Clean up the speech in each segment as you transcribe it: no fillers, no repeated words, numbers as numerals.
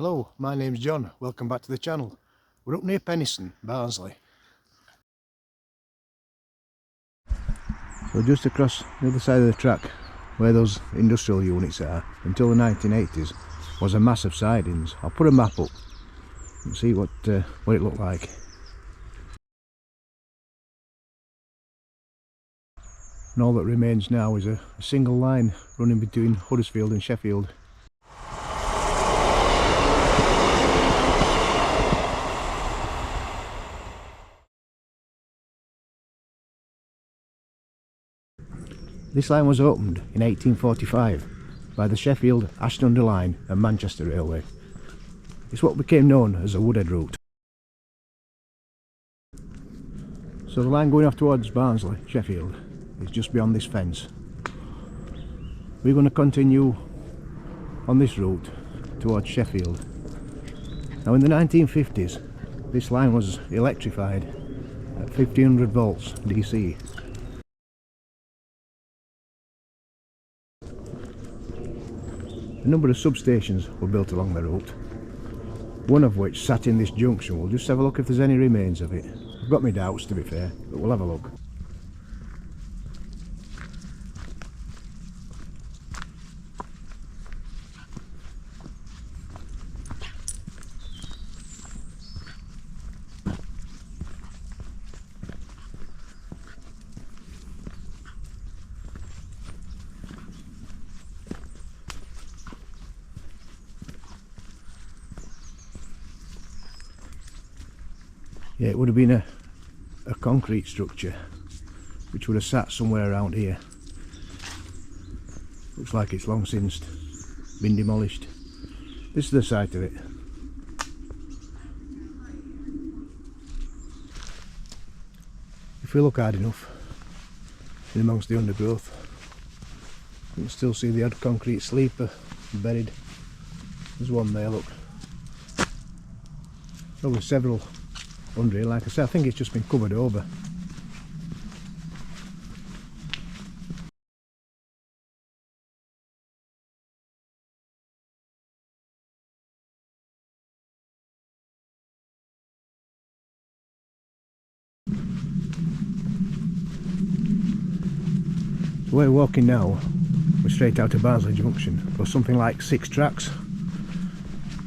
Hello, my name's John. Welcome back to the channel. We're up near Penistone, Barnsley. So just across the other side of the track, where those industrial units are, until the 1980s, was a mass of sidings. I'll put a map up and see what it looked like. And all that remains now is a single line running between Huddersfield and Sheffield. This line was opened in 1845 by the Sheffield, Ashton-under-Lyne and Manchester Railway. It's what became known as the Woodhead Route. So the line going off towards Barnsley, Sheffield, is just beyond this fence. We're going to continue on this route towards Sheffield. Now in the 1950s, this line was electrified at 1500 volts DC. A number of substations were built along the route, one of which sat in this junction. We'll just have a look if there's any remains of it. I've got my doubts, to be fair, but we'll have a look. Yeah, it would have been a concrete structure which would have sat somewhere around here. Looks like it's long since been demolished. This is the site of it. If we look hard enough in amongst the undergrowth, you can still see the odd concrete sleeper buried. There's one there, look. Probably several under here. Like I said, I think it's just been covered over. So where we're walking now, we're straight out of Barnsley Junction. There's something like 6 tracks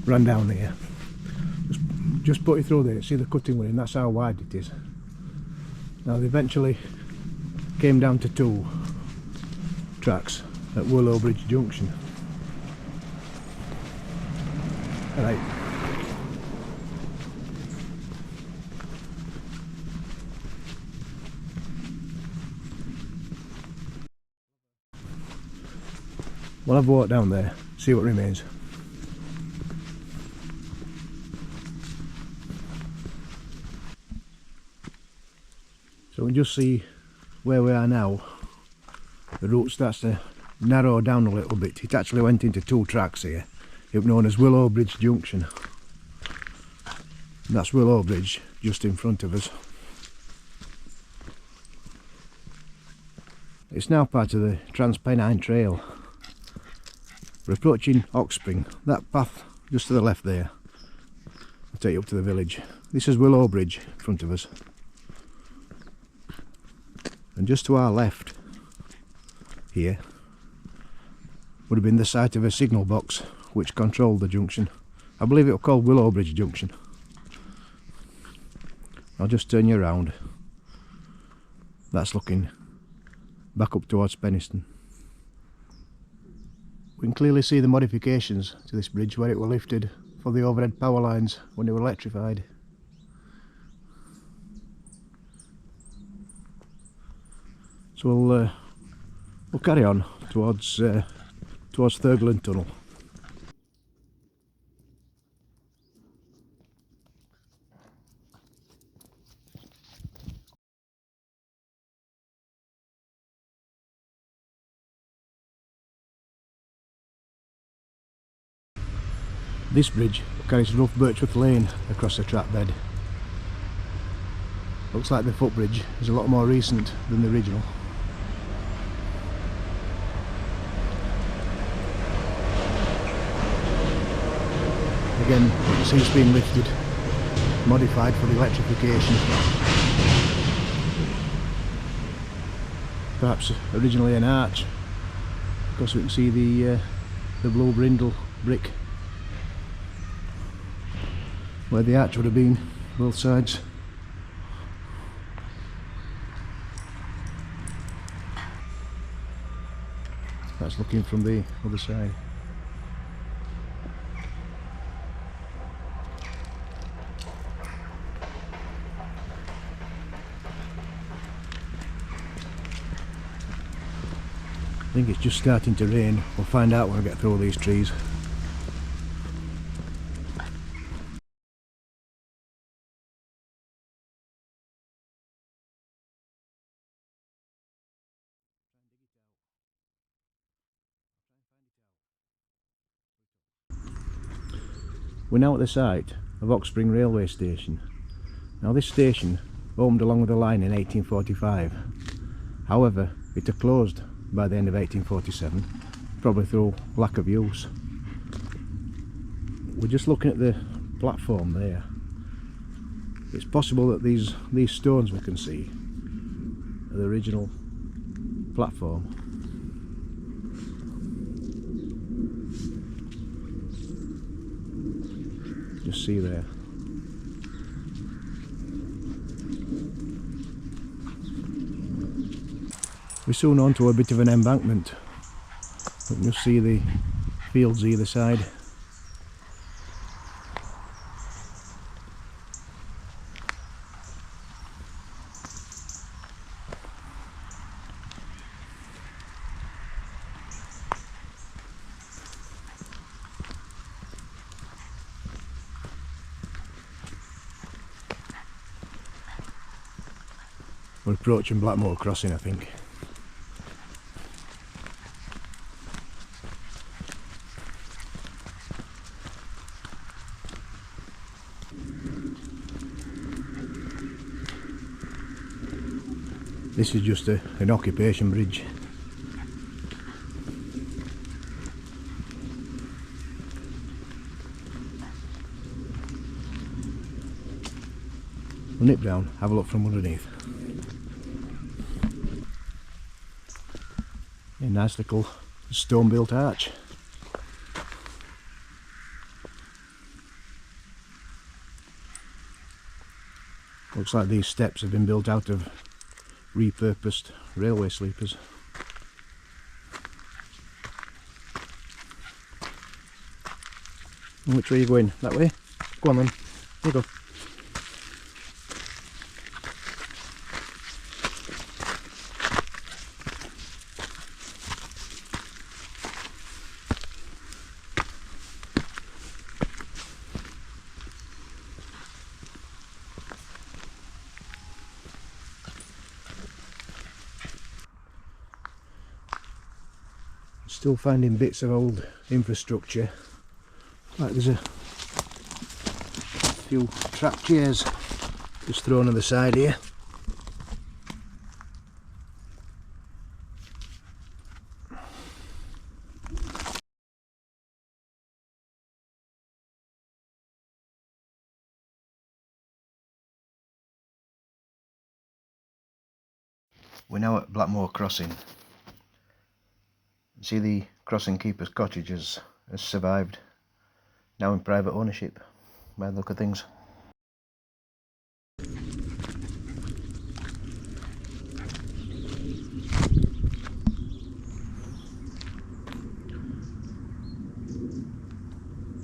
run down here. Just put it through there, see the cutting we're in, that's how wide it is. Now they eventually came down to 2 tracks at Wortley Junction. Right. Well, I've walked down there, see what remains. So we can just see where we are now. The route starts to narrow down a little bit. It actually went into 2 tracks here, known as Woodhead Junction. And that's Woodhead just in front of us. It's now part of the Trans Pennine Trail. We're approaching Oxspring. That path just to the left there will take you up to the village. This is Woodhead in front of us. And just to our left here would have been the site of a signal box which controlled the junction. I believe it was called Woodhead Junction. I'll just turn you around. That's looking back up towards Penistone. We can clearly see the modifications to this bridge where it was lifted for the overhead power lines when they were electrified. So we'll carry on towards Thurgoland Tunnel. This bridge carries rough birchwood lane across the track bed. Looks like the footbridge is a lot more recent than the original. Again, it's since been lifted, modified for the electrification. Perhaps originally an arch, because we can see the blue brindle brick where the arch would have been, both sides. That's looking from the other side. I think it's just starting to rain. We'll find out when we get through all these trees. We're now at the site of Oxspring Railway Station. Now this station owned along with the line in 1845. However, it had closed by the end of 1847, probably through lack of use. We're just looking at the platform there. It's possible that these stones we can see are the original platform. Just see there. We're soon on to a bit of an embankment. You can just see the fields either side. We're approaching Blackmore Crossing, I think. This is just an occupation bridge. We'll nip down, have a look from underneath. A nice little stone built arch. Looks like these steps have been built out of repurposed railway sleepers. And which way are you going? That way? Go on then. Here you go. Still finding bits of old infrastructure, like there's a few track chairs just thrown on the side here. We're now at Blackmore Crossing. See, the crossing keeper's cottage has survived, now in private ownership by the look of things.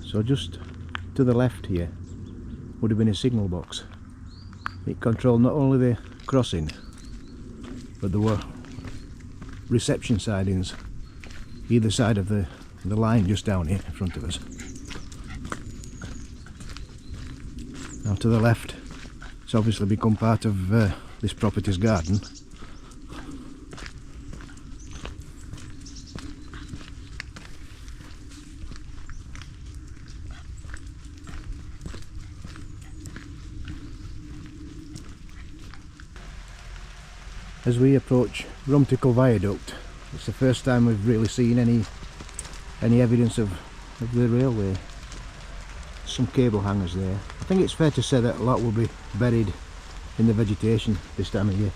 So just to the left here would have been a signal box. It controlled not only the crossing, but there were reception sidings either side of the line just down here in front of us. Now to the left, it's obviously become part of this property's garden. As we approach Rumtickle Viaduct, it's the first time we've really seen any evidence of the railway some cable hangers there. I think it's fair to say that a lot will be buried in the vegetation this time of year.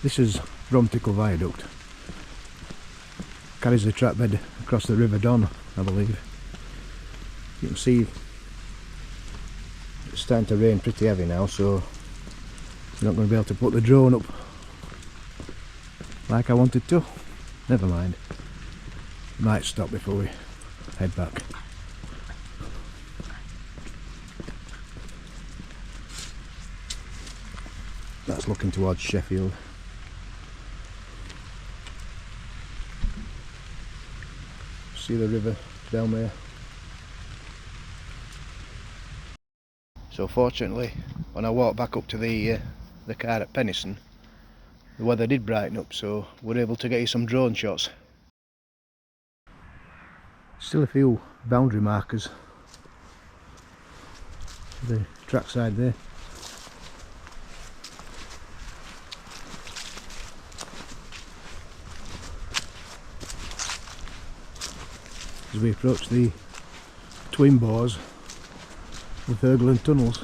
This is Bromtickle Viaduct. Carries the track bed across the River Don, I believe. You can see it's starting to rain pretty heavy now, so I'm not going to be able to put the drone up like I wanted to. Never mind. Might stop before we head back. That's looking towards Sheffield. See the river down there. So fortunately, when I walked back up to the car at Penistone, the weather did brighten up, so we're able to get you some drone shots. Still a few boundary markers. The trackside there. As we approach the twin bores of Thurgoland Tunnels.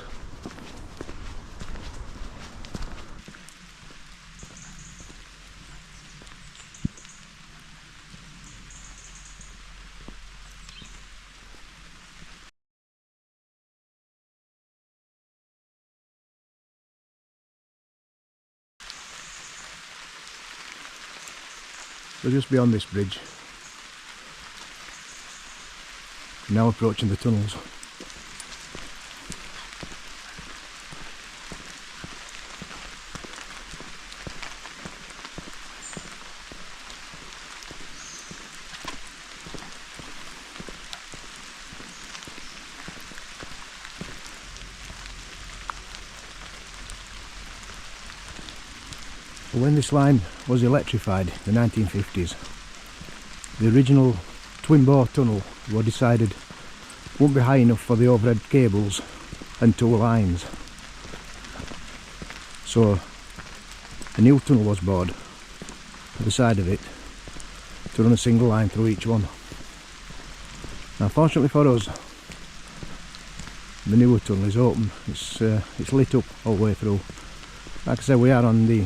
We're just beyond this bridge. Now approaching the tunnels. When this line was electrified in the 1950s, the original twin bore tunnel were decided won't be high enough for the overhead cables and two lines. So a new tunnel was bored at the side of it to run a single line through each one. Now fortunately for us, the newer tunnel is open. It's lit up all the way through. Like I said, we are on the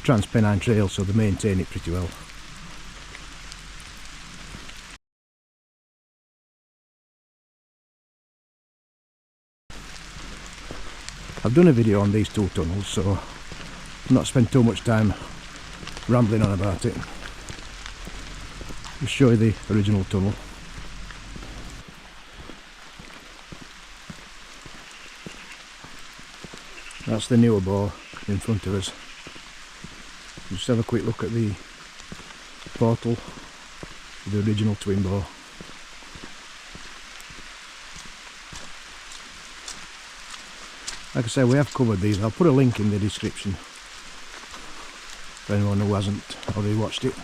Trans Pennine Trail, so they maintain it pretty well. I've done a video on these two tunnels, so I've not spent too much time rambling on about it. Just show you the original tunnel. That's the newer bore in front of us. Just have a quick look at the portal of the original twin bore. Like I say, we have covered these. I'll put a link in the description for anyone who hasn't already watched it.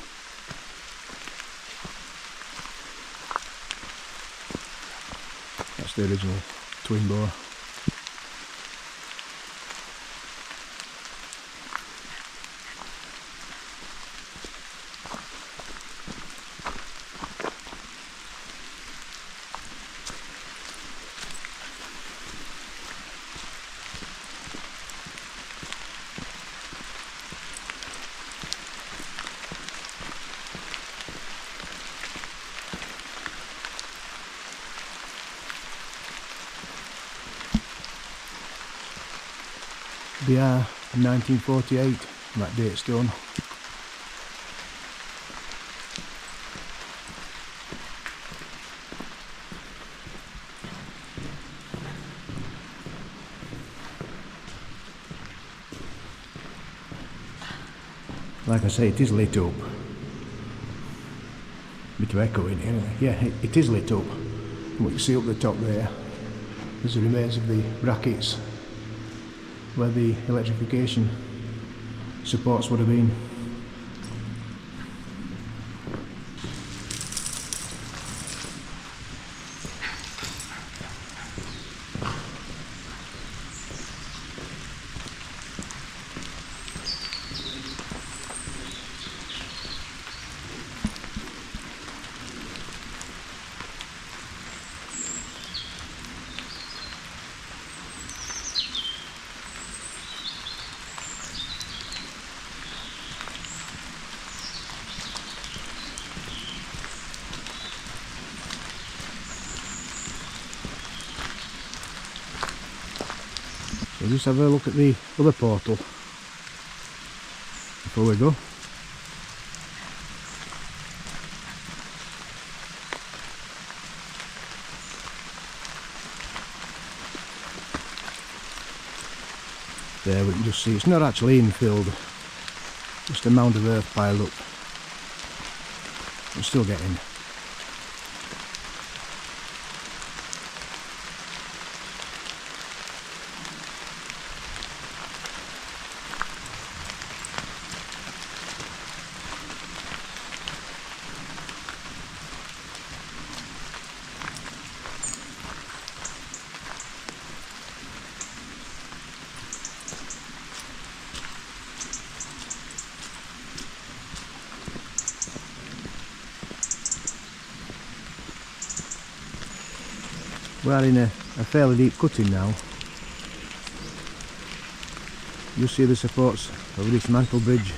That's the original twin bore. They are 1948, that date stone. Like I say, it is lit up. Bit of echo in here. Yeah, it is lit up. What you see up the top there is the remains of the brackets where the electrification supports would have been. We'll just have a look at the other portal before we go. There we can just see it's not actually infilled, just a mound of earth piled up. We're still getting. We're in a fairly deep cutting now. You see the supports of this mantle bridge.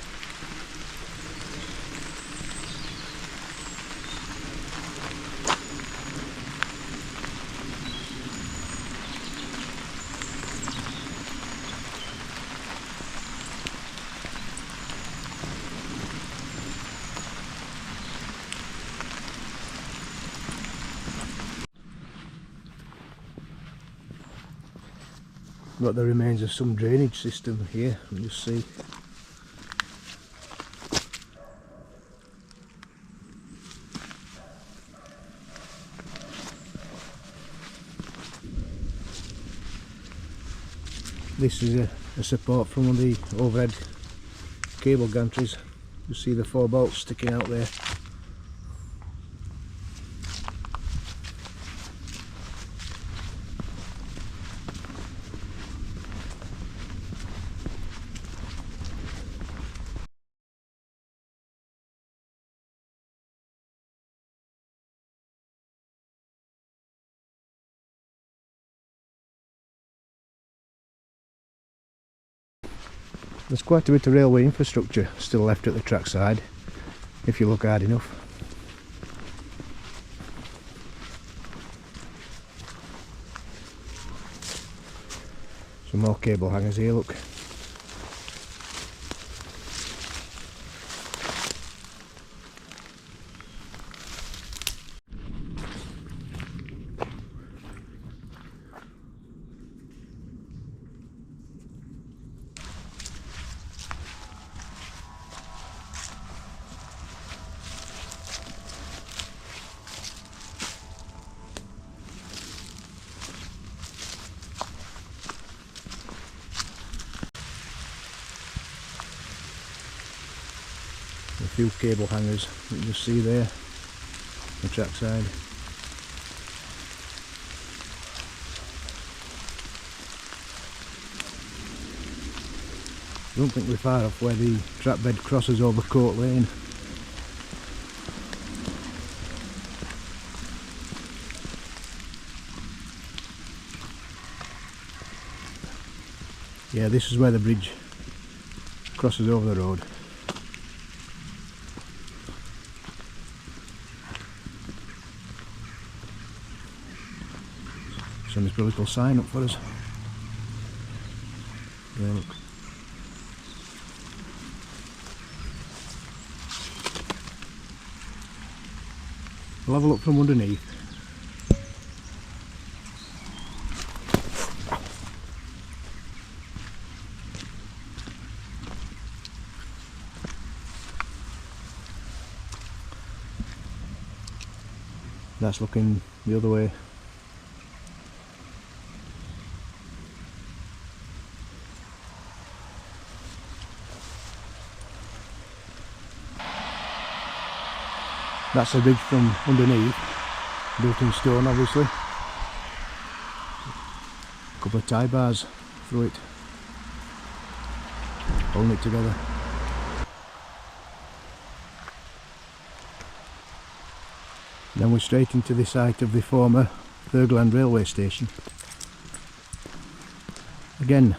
Got the remains of some drainage system here, you can just see. This is a support from one of the overhead cable gantries. You see the 4 bolts sticking out there. There's quite a bit of railway infrastructure still left at the trackside, if you look hard enough. Some more cable hangers here, look. A few cable hangers you can just see there on the trackside. I don't think we're far off where the track bed crosses over Court Lane. Yeah, this is where the bridge crosses over the road. Somebody's put a little sign up for us. There, look. We'll have a look from underneath. That's looking the other way. That's a bridge from underneath, built in stone obviously. A couple of tie bars through it, holding it together. Then we're straight into the site of the former Thurgoland railway station. Again,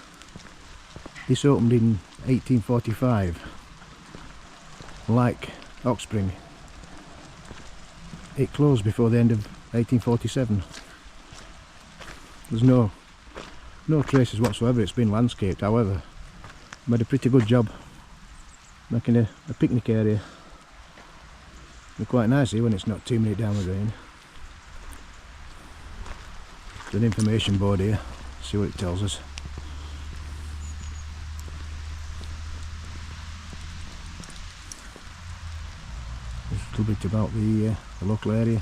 this opened in 1845. Like Oxspring, it closed before the end of 1847. There's no traces whatsoever. It's been landscaped, however, made a pretty good job making a picnic area. Be quite nice here when it's not 2 minutes down the drain. There's an information board here, see what it tells us. Just a little bit about the local area.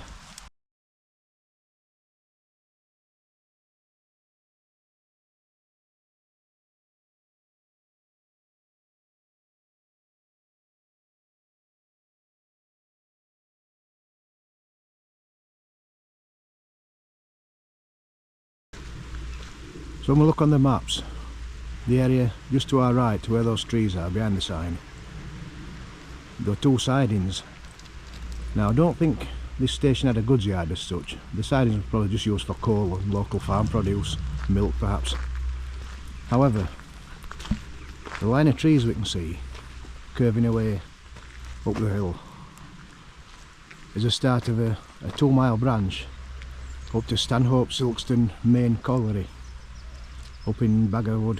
So when we look on the maps, the area just to our right, to where those trees are behind the sign, there are 2 sidings. Now I don't think this station had a goods yard as such. The sidings were probably just used for coal and local farm produce, milk perhaps. However, the line of trees we can see curving away up the hill is the start of a 2-mile branch up to Stanhope Silkston main colliery up in Baggerwood.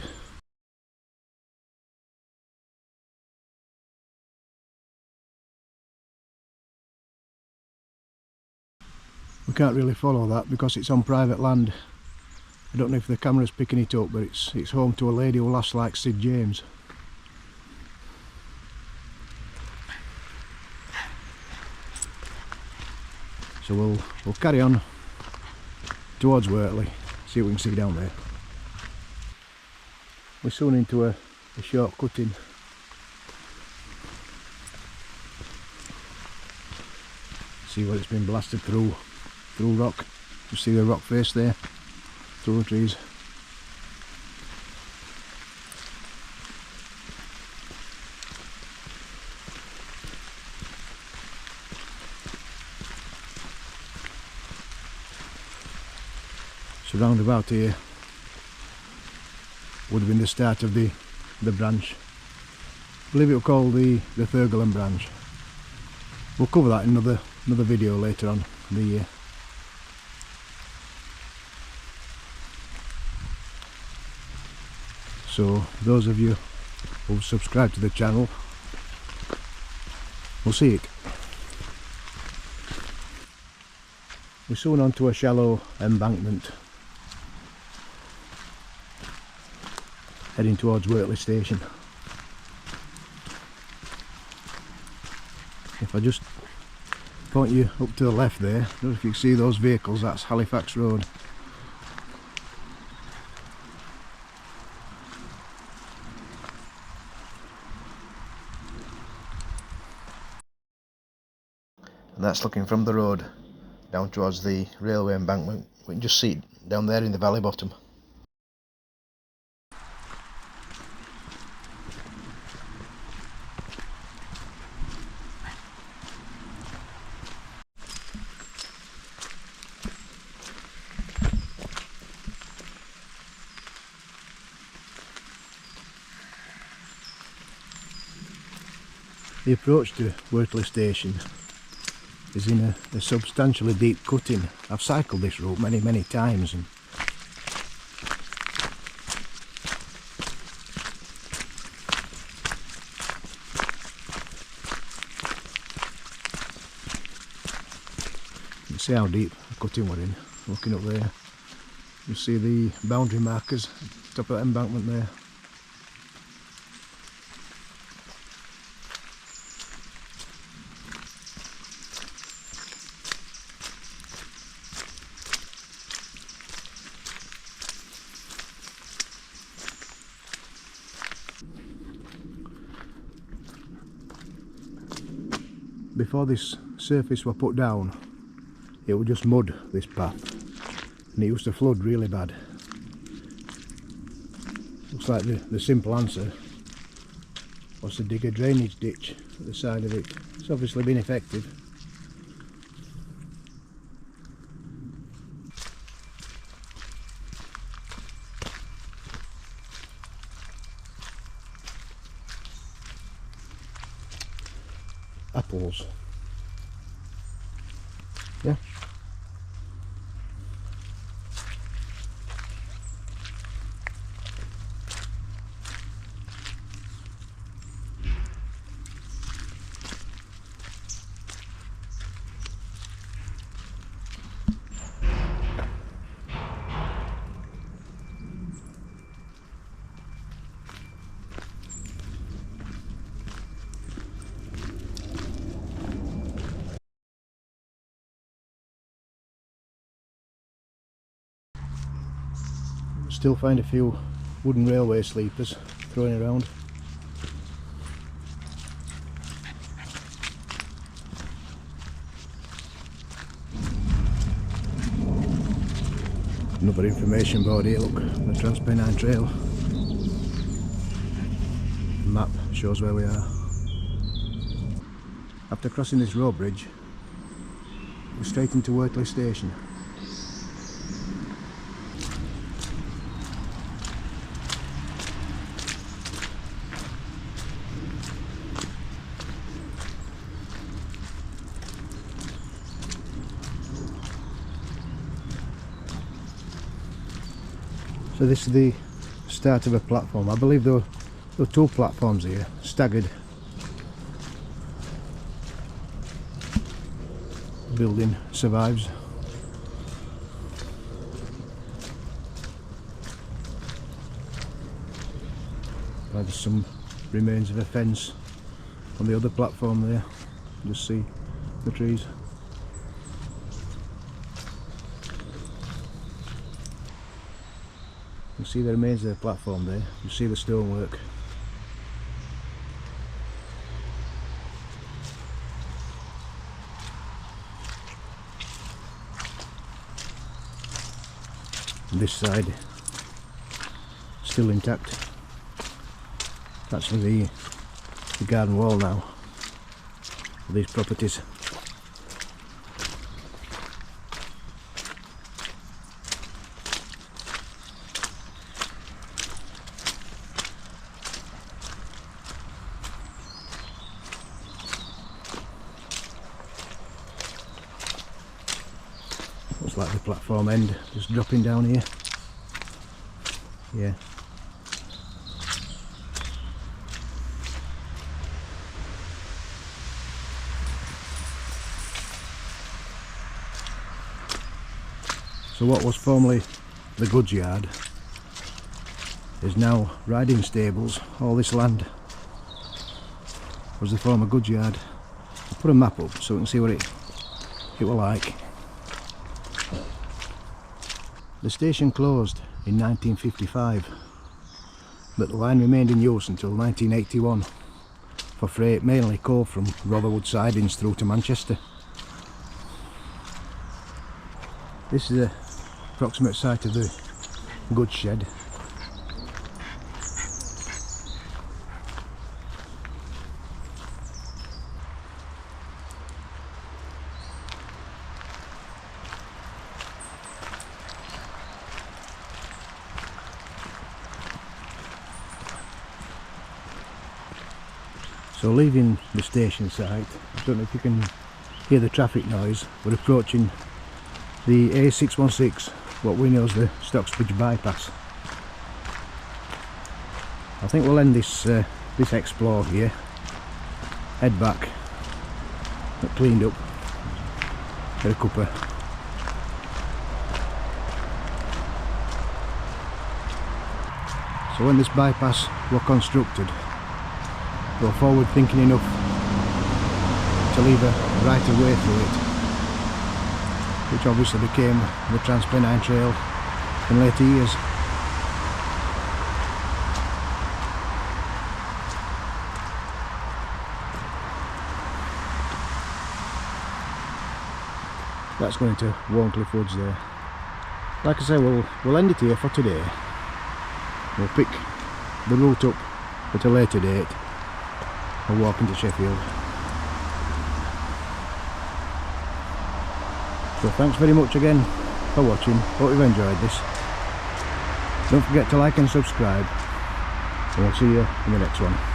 We can't really follow that because it's on private land. I don't know if the camera's picking it up, but it's home to a lady who laughs like Sid James. So we'll carry on towards Wortley, see what we can see down there. We're soon into a short cutting. See where it's been blasted through rock. You see the rock face there, through the trees. So round about here would have been the start of the branch. I believe it was called the Thurgoland branch. We'll cover that in another video later on in the year. So those of you who've subscribed to the channel will see it. We're soon onto a shallow embankment heading towards Wortley station. If I just point you up to the left there, I don't know if you can see those vehicles, that's Halifax Road. And that's looking from the road down towards the railway embankment. We can just see it down there in the valley bottom. The approach to Wortley station is in a substantially deep cutting. I've cycled this route many times, and you can see how deep the cutting we're in. Looking up there, you see the boundary markers top of that embankment there. Before this surface were put down, it would just mud, this path, and it used to flood really bad. Looks like the simple answer was to dig a drainage ditch at the side of it. It's obviously been effective. Apples. Yeah. Still find a few wooden railway sleepers thrown around. Another information board here, look, the Trans Pennine Trail. The map shows where we are. After crossing this road bridge, we're straight into Wortley station. So this is the start of a platform. I believe there were two platforms here, staggered. The building survives. There's some remains of a fence on the other platform there. Just see the trees. You can see the remains of the platform there. You see the stonework. And this side still intact. That's the garden wall now for these properties. Looks like the platform end just dropping down here. Yeah. So what was formerly the goods yard is now riding stables. All this land was the former goods yard. I'll put a map up so we can see what it were like. The station closed in 1955, but the line remained in use until 1981 for freight, mainly coal from Rotherwood sidings through to Manchester. This is the approximate site of the goods shed. So leaving the station site, I don't know if you can hear the traffic noise, we're approaching the A616, what we know as the Stocksbridge bypass. I think we'll end this this explore here, head back, get cleaned up, get a cuppa. So when this bypass was constructed, they were forward thinking enough to leave a right of way through it, which obviously became the Trans Pennine Trail in later years. That's going to Wortley Woods there. Like I say, we'll end it here for today. We'll pick the route up at a later date and walk into Sheffield. So thanks very much again for watching. Hope you've enjoyed this. Don't forget to like and subscribe, and we'll see you in the next one.